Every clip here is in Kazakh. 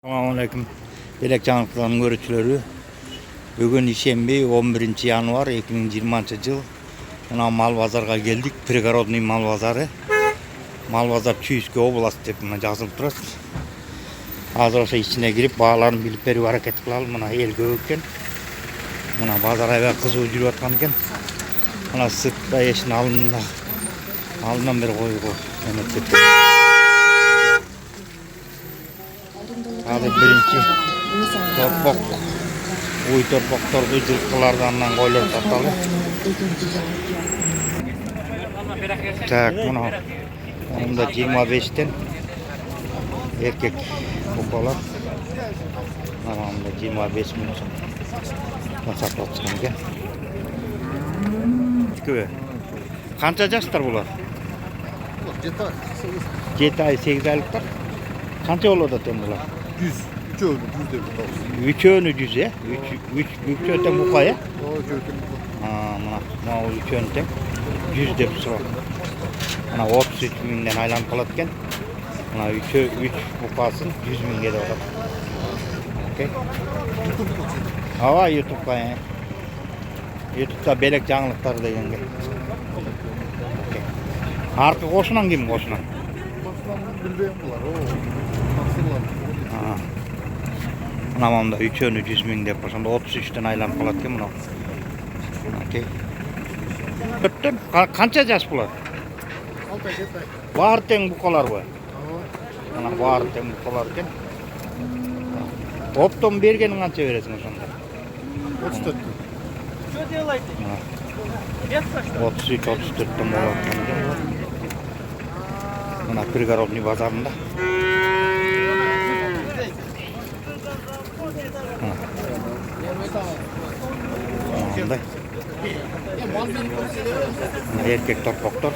Assalamualaikum. Belek жаңылыктардын көрүүчүлөрү. Бүгүн ишемби 11 январ 2020 жыл. Мына мал базарга келдик. Пригородный мал базары. Мал базар Чуйский область деп мына жазылып турат. Азыр ошо ичине кирип бааларын билип берүү аракет кылалым. Мына эл көп экен. Мына базар аябай кызуу жүрүп аткан экен. Мына сыртта эшин алдынан бери койго эметет. Азыр биринчи торпок, уй торпокторду жылкылардан койлор саталы. Так, мында 25тен эркек букалар. Мында 25 миң сом. Сатып аткан экен. Канча жаштар булар? 7 ай 8 айлыктар. Канча болот экен булар? 100. Üçöğünü 100 ya. Üçöğüten buka ya. O üçöğüten buka. Mana o üçöğüten 100 dep sorak. Mana 33 miңден aylanıp kalat eken. Mana 3 bukasın 100 miңge de olat. Okey. Ava YouTube'da ya. YouTube'da belek жаңылыктар degenge. Okey. Arka koşunan kim koşunan? Koşunan bilbeyim bular. O taksırlar. Mında 3'ünü 100 miң dep başında 33'ten aylanıp kalat eken mına. Okey. Bitti. Kança jaş bular? 6-7 ay. Var teң bukalar bu. Mana var teң bukalar eken. Optom bergenin kança beresiň ошондо? 34. Что делаете? 33-34'ten bolar eken. Mana Пригородный базарында. Мындай. Erkek torpoktor.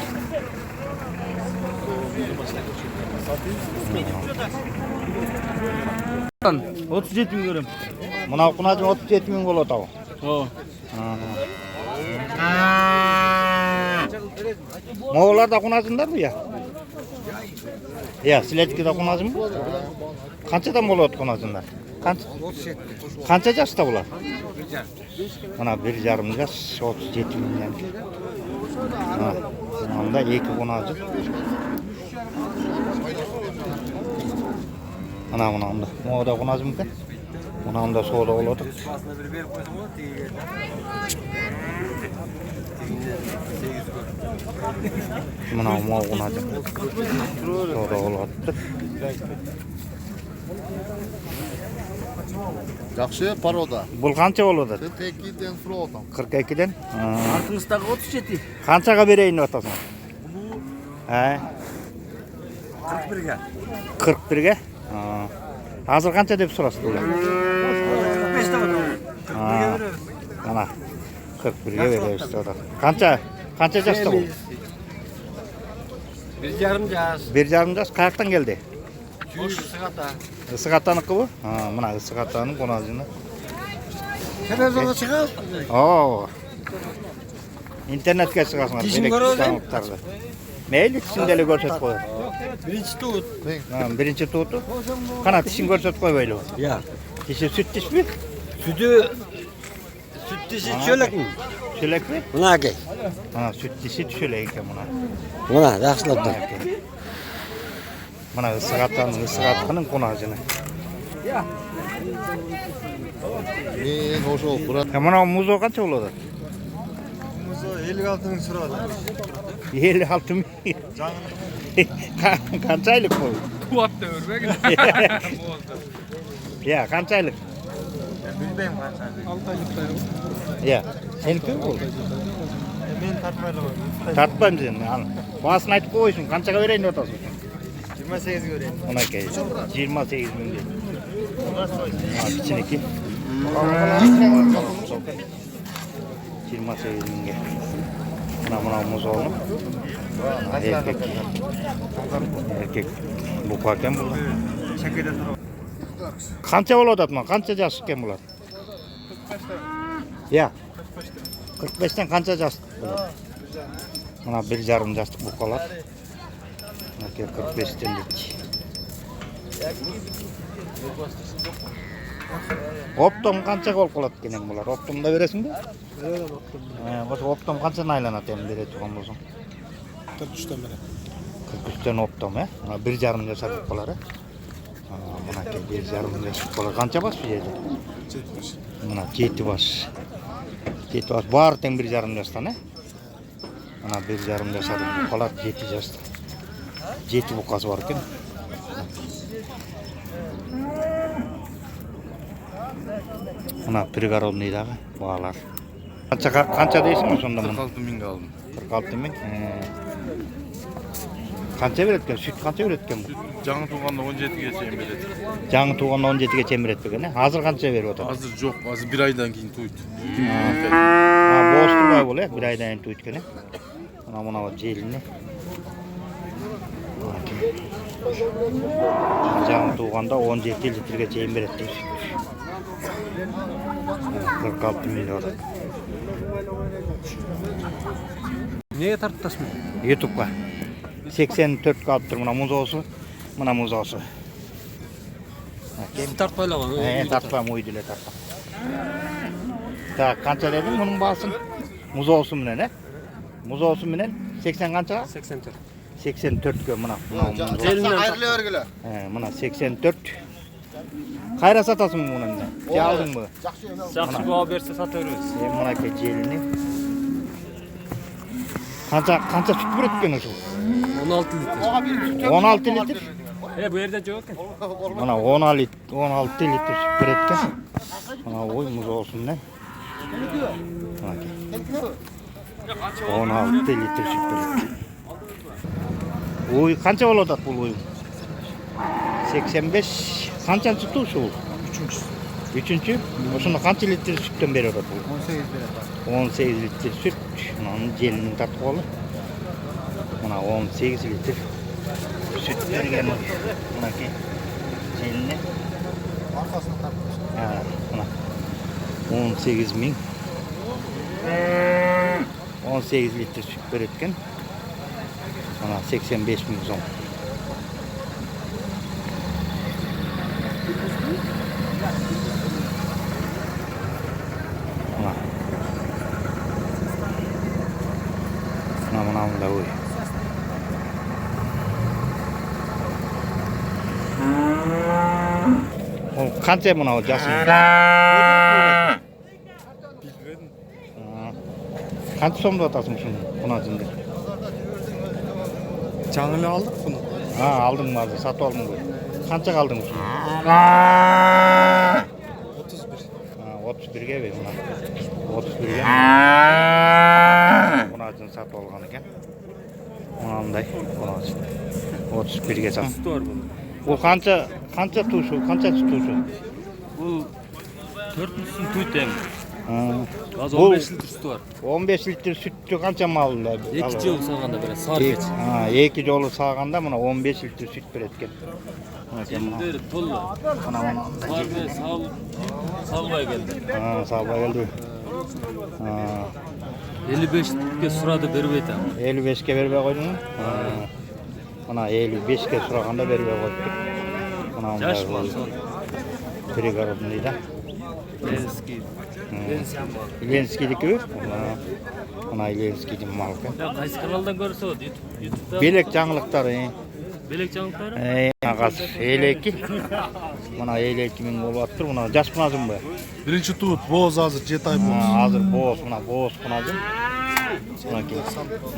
37 miң көрөм. Мына кунажым 37 miң болот абы. Моголар да кунажындарбы я? Я, силетики да кунажынбы? Канчадан болот кунажындар? Канча жашта булар? Мына 1,5 жаш 37 miңден. Мында 2 кунажы. Мында. Мода кунажым экен. Мында соода болот. Мына мол кунажы. Соода болот. Жақсы порода. Бул канча болот? 42'den сурап атам. 42'den. Артыңыздағы 37. Канчага берейин деп атасың? 41'ge. 41'ge. Азыр канча деп сурасыз булар? 45 деп атам. 41'ge беребиz. Мана 41'ge беребиз деп атат. Канча жашта бул? 1,5 жаш. 1,5 жаш. Каяктан келди? Ысык-Ата. Ысык-Атаныкы бу? Мына Ысык-Атанын кунажыны. Телевизорга чыгат. Интернетке чыгасыңар. Тишин көрөбүз. Мейли тишинде эле көрсөтүп коет. Birinci tuğut. Биринчи тууту. Кана тишин көрсөтүп койбойлубу? Ya. Тиши сүт тишпи? Süt dişi çölek mi? Çölekmi? Buna gel. Süt dişi çölek eкен мына. Buna yaxşılap dur. Мына Ысык-Атанын кунажыны. Мен ошол бурат. Мына музо канча болот? Музо 56 миң сурап атам. 56 miң. Канча айлык бул? Tuğat da örmek. Ya kança aylık? Bilbeyim kaç aylık. 6 aylık. Ya seniki mi bu? Men tartmayalım. Tartpayım sen. Basını aytıp koysun. Kançaga vereyim de otasın. 28 göreyim. Ona kay. 28 miң de. İçiniki. 28 miңge. Mına muz oldu. Erkek. Buka eken bular. Kança bolot atma? Kança jaş eken bular? 45'ten. Ya. 45'ten kança jaş bular? Mına 1,5 jaşlık bukalar. 45'ten dik. Оптом қанша болып қалады екен бұлар? Оптомда бересің бе? Осы оптом қаншаны айланады енді бере тұрған болсаң? 43'ten beri. 43'тен оптом, Мына 1,5 жасар болып қалар, Мына 1,5 жасар болып қалар. Қанша бас бұл жерде? 7 baş. Мына 7 бас. 7 бас бар тең 1,5 жастан, Мына 1,5 жасар болып қалар, 7 жаста. 7 бұқасы бар екен. Мына пригородныйдағы бағалар. Қанша дейсің сонда мұны? 46 bin aldım. 46 мың. Қанша береді екен? Süt қанша береді екен бұл? Жаңы туғанда 17'ye çeyim beredi. Жаңы туғанда 17-ге чейін береді екен, Азыр қанша беріп отыр? Hazır yok. Hazır bir aydan keyin tuydu. Боз тұрбай бұл, бір айдан кейін туйт екен, Мына желіне. Жаңы туғанда 17 литрге чейін береді дейді. 46 миллион. Neye tartıştın? YouTube'ға 84 қалып тұр, мына мұзосы. Tartmayla var. Тартпам, ойдылы тартпам. Так, қанша дедің мұның басын? Мұзосы менен, Мұзосы менен 80 қаншаға? 84. 84-ке мына. Hayırlı örgülü. Мына 84. Қайра сатасың мұны? Алдың ба? Жақсы баға берсе сата береміз. Мына ке желіні. Қанша сүт береді екен осы? 16 litr. 16 литр. Bu yerde жоқ екен. Мына 16 литр сүт береді екен. Мына ой мұзосы менен. 16 литр сүт береді. Ой, қанша болады бұл ойым? 85. Қаншаншы ту şu? Üçüncü. Osunu қанша литр sütten береді бұл? 18 литр süt. Мынаның желінің тартып алды. Мына 18 литр süt берген. Мынаки желіне. Arkasına takmış. Мына 18 мың. 18 литр süt береді екен. Мына 85 мың сом. Мына ой. Ол қанша мынау жасың? Қанша сомда атасың шыны? Бұна жынды. Жаңылы aldık bunu. Алдың мазы, сатып алдың ғой. Қанша қалдың шыны? 31. 31-ге бе мына. 31-ге. Бұна жын сатып алған екен. Мынандай, бұна жын. 31-ге сатып. Sütü var bunun. Ол қанша тушу, қанша тушу? Bu 4 müsün tüyt hem. Az Бұл 15 litr sütü var. 15 литр сүтті қанша мал? 2 жыл сағанда böyle sar geç. 2 жолы сағанда мына 15 литр сүт береді екен. Şimdi tolla. Var ve salbay geldi. Салбай келді. 55'ke sırada berbetem. 55-ке бербей қойдың ба? Мына 55-ке сұрағанда бербей қойдық. Yaş var son. Пригородныйда. Eski. Ленскийдікі бе? Мына Ленскийдің малы екен. Ya qaysi kanaldan görse o YouTube'da. Белек жаңылықтары. Belek canlıkları. Ағасы елекі. Мына елекі мен болып аттыр. Мына жас пыназым ба? Birinci tut. Boz hazır. 7 ay boz. Азыр боз, мына боз пыназым.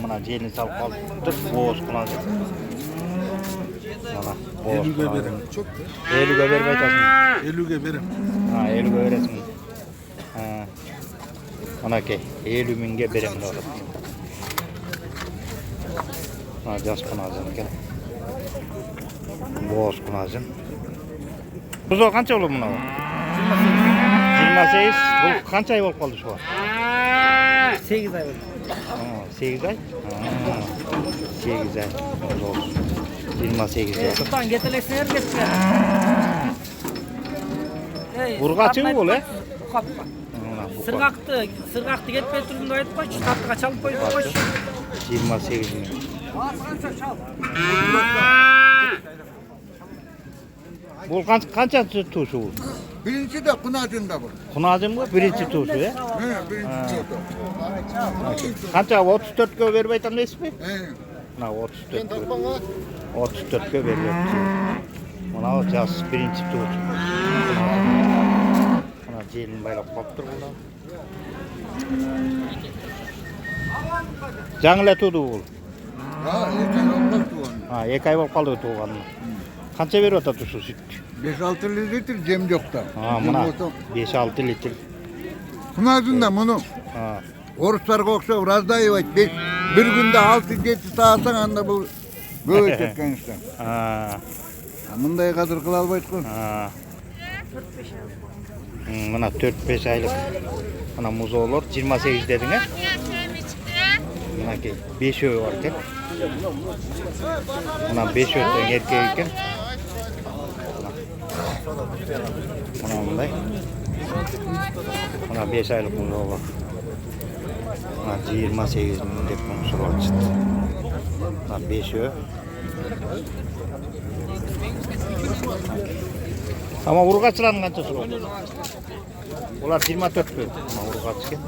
Мына желін салып қалып тұр. Боз пыназым. Мына боз 50'ye пыназым. verim. Çok. 50-ге беріп айтасың. 50'ye verim. 50-ге бересің. Мынакей 50 мыңға беремін деп отыр. Мына жас пыназым екен. Боз пыназым. Бұзау қанша болды мынау? 28. Бұл қанша ай болып қалды шуға? 8 ay oldu. 8 ай? 8 ай. 28 ай. Sultan getirlesin herkes ya. Burgaçı mı bu le? Kapma. Sırgaktı getmeye durumda ayıp koş. Tatlığa çalıp koy koş. 28 мың. Bul kançançı tuşu bul? Birinci de Pınar'cında bu. Kunazım mı? Birinci tuşu ya. He, birinci oldu. Kança 34 kö verip aytam neyse mi? He. Mına 34 kö. 34 kö veriyor. Mına o jas birinci tuşu. Mına jelin baylap kaptır burada. Жаңыле туду бул. Ha, erken olmaz bu onun. 2 ай болуп калды тууганына. Канча берип атат ушул сүт? 5-6 litre cem yokta. Мына 5-6 литр. Pınar'cında bunu. Ha. Oruçlar koksa razdayıvaç. Bir günde 6-7 sağsan anda bu böyle çekken işte. Ha. Mınday kadar kılal baytkın. Ha. Mına 4-5 aylık. Mına muz olur. 28 dedin ha? Mına ki 5 öğü var ekan. Mına 5 öğütten erkek ekan. Mına bunday. Mına 5 aylık muz olur. Mına 28 min dep bunu sorup çıktı. Mına 5 öğü. Ama urgaçların kança sorup? Ular 24 öğü. Mına urgaç ekan.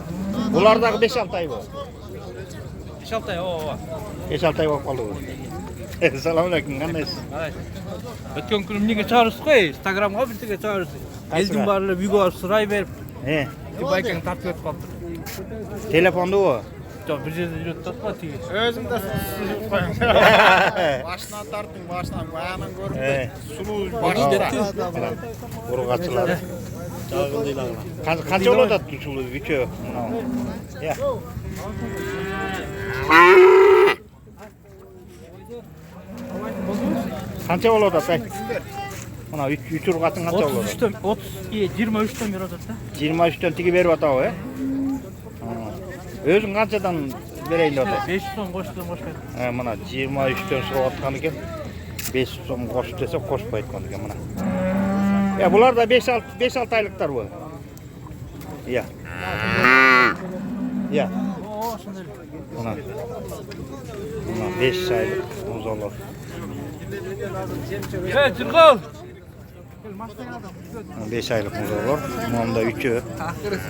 Bulardagı 5-6 ay var. 5-6 ay ооба. 5-6 ay болып қалды ғой. Салам алейкум, қандайсыз? Өткен күні неге чыгарырсыз ғой? Инстаграмға бірдеңе чыгарырсыз. Елдің барлығы үйге барып сұрай беріп, байкаң тартып өтіп қалды. Телефонды ғой? Жоқ, бір жерде жүріп тұрды ма тиге. Өзің де жүріп қойың. Машынан тарттың, машынан баянын көріп, сұлу машина. Ұрғатшылар. Қанша болады аттың сұлу, үшеу? Қанша болады аттай? Мына 3 ұрғатын қанша болады? 23-тен беріп жатыр да. 23-тен тіге беріп атау, Өзің қаншадан берейін деп атай? 500 сом қошпайды. Мына 23-тен сұрап атқан екен. 500 сом қосып десе қоспайды екен мына. Бұлар да 5-6 айлықтар бұл. Иә. Иә. Мына 5 айлық мұз olur. Жүргіл! 5 aylık muz olur. Mumda 3'ü.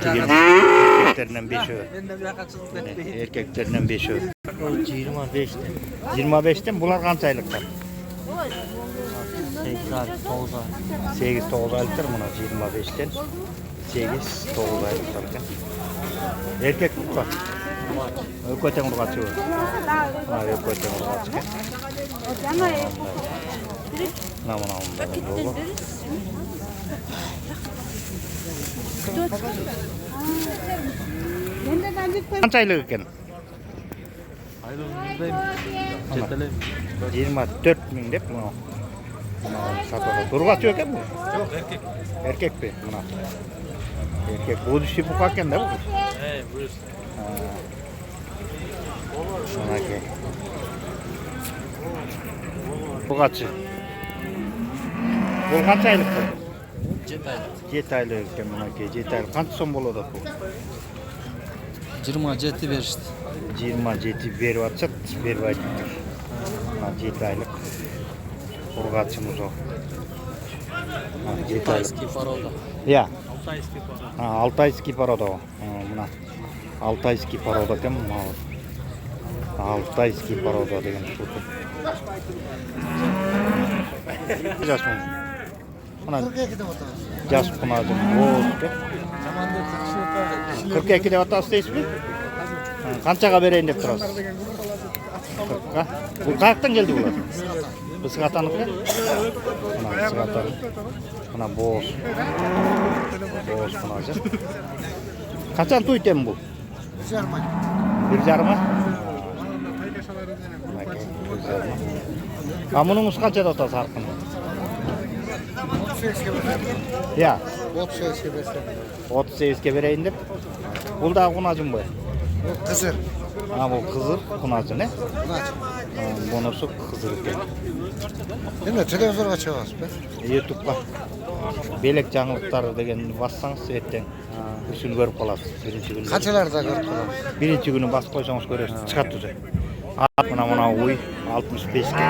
Erkeklerden 5'ü. Erkeklerden 5'ü. 25'ten. 25'ten bunlar kaç aylıklar? 8-9 aylıktır buna 25'ten. 8-9 aylıklar. Erkek var. Ökoten urgatçı var. Ökoten urgatçı. Namına Kaç aylık eken? Жетелеп. 24 min dep bunu. Satıldı. Durgatçı eken bu? Жоқ, еркек. Erkek mi? Buna. Erkek. Bu dişi bu kakken de bu. Бұрыс. Buna ki. Bu kaçı? Bu kaç aylıktır? 7 ай. 7 aylık eken buna ki. 7 aylık. Kaç son buluyor bu? 27 беришти. 27 berip atsa berip aytыптыр. 7 aylık. Urgatçımız o. 7 aylık. порода. Ya. Алтайский порода. Алтайский порода o. Mına. Алтайский порода ekan bu. Алтайский порода деген шуты. Жас мун. Мына 42 деп атабыз. жас пунадың боз деп. 42 деп атасыз дейсizби? Qanchaga bereyин деп turasiz? 40га. Bu qayerdan keldi bular? Biz qatanıqda. Mına biz qatanık. Mına boz. Boz punaca. Qachon to'y ekan bu? 1,5 Amununuz qanchada otasi arqin? 38'e versen. Ya, 38'e versen. 38'e bereyin dep. Bul da kunacım bu. Bu kısır. Ha bu kızır kunacı ne? Bunlar. Bonusu kızır ekan. Şimdi televizyona çıkıyoruz be. YouTube'ga Belek жаңылыктар деген бассаңыз ертең үсүн көрүп каласыз. Биринчи күнү. Kaçalarda görüp kalıyoruz. Биринчи күнү басып койсоңуз көрөсүз. Чыгат уже. Мына уй 65 ке.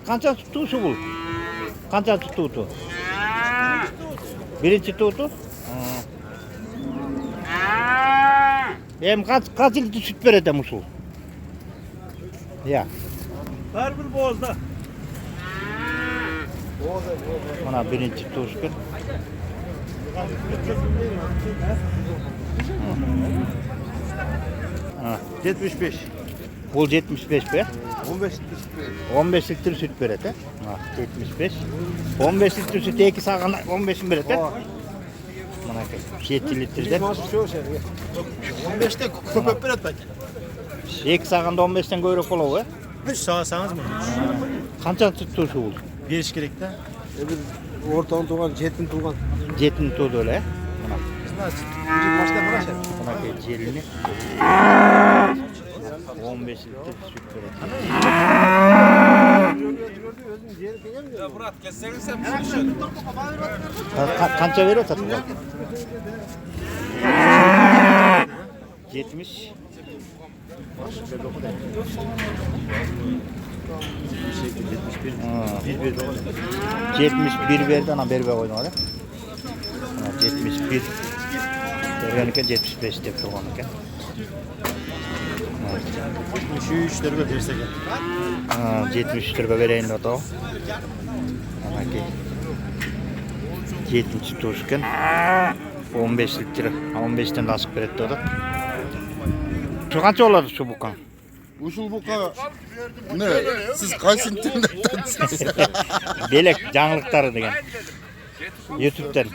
Канча тушу бул? Qancha tutu? Birinchi tutu? Hem kaç litre süt beredi musul? Ya. Her bir boğazda. Mana birinchi tushkun. Ha, 75. bol 75 be. 15. 15 litre süt beredi. Ha, 75. 15 litre süt 2 sağanda 15'in beredi. Mana 7 litreden 15'te köpek bir etmek. 2 sağanda 15'ten koyrak bolabı. 3 sağsanız mı? Qancha süt tuşu bul? Bir iş gerekti. Ortadan tuğan, jetin tuğan. 7 tuğdu öyle. Mana Bir başta bırakır. Mana jelini 15 litre süt beredi. Ya Murat kesseniz sen bir şey düşün. Qancha veriyor tatlılar? 70. 71 verdi ana berbe oynadı. 71 vergenike 75 dep turgan ekan. 3 lira versek. 73 lirga bereyin ota. Ana ki 70 toşken 15 litre 15'ten de asıp beredi ota. Şu qancha oladi şu bukan? Uşul buka ne? Siz qaysi internettensiniz? Belek жаңылыктары деген. YouTube'dan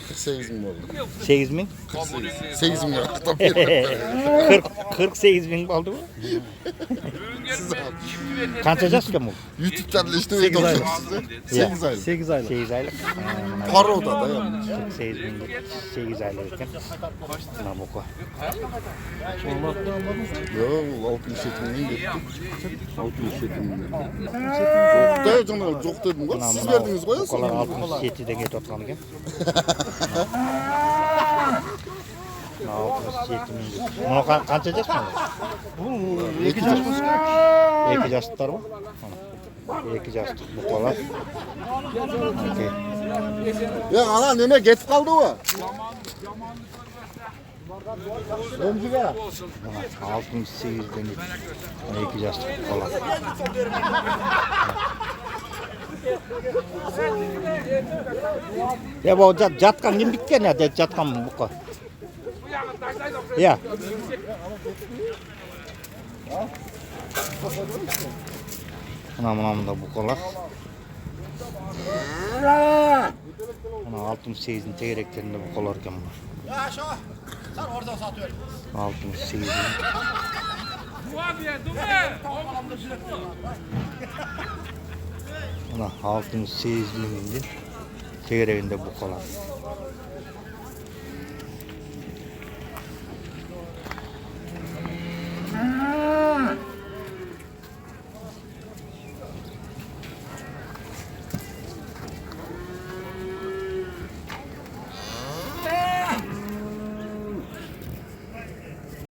48 bin oldu. 8 bin. 8 bin lira. 48 bin oldu mu? Qancha yaşka bu? YouTube'dan işte öyle dokuyorsunuz size. 8 aylık. 8 aylık. 8 aylık. Paroda da ya. 8 bin 8 aylık ekan. Mana bu. Yo 67 bin gitti. 67 bin. Yok da canım yok dedim koy. Siz verdiniz koyasın. Bukalar 67'den ketayotgan ekan. 67 bin. Bunu qancha yaşka? Bu 2 yaş mı? 2 yaşlıklar mı? 2 yaşlık bukalar. Okey. Ya ana nene getip kaldı o. Ömcüge. 68'den 2 yaşlık bukalar. Ya bu jatkan kim bitken ya jatkan buka. Ya. Mana bukalar. Mana 68'in tegereklerinde bukalar ekan bunlar. Ya şu. Sen orada satıyorsun. 68'in. Mana 68 bin tegereginde bukalar.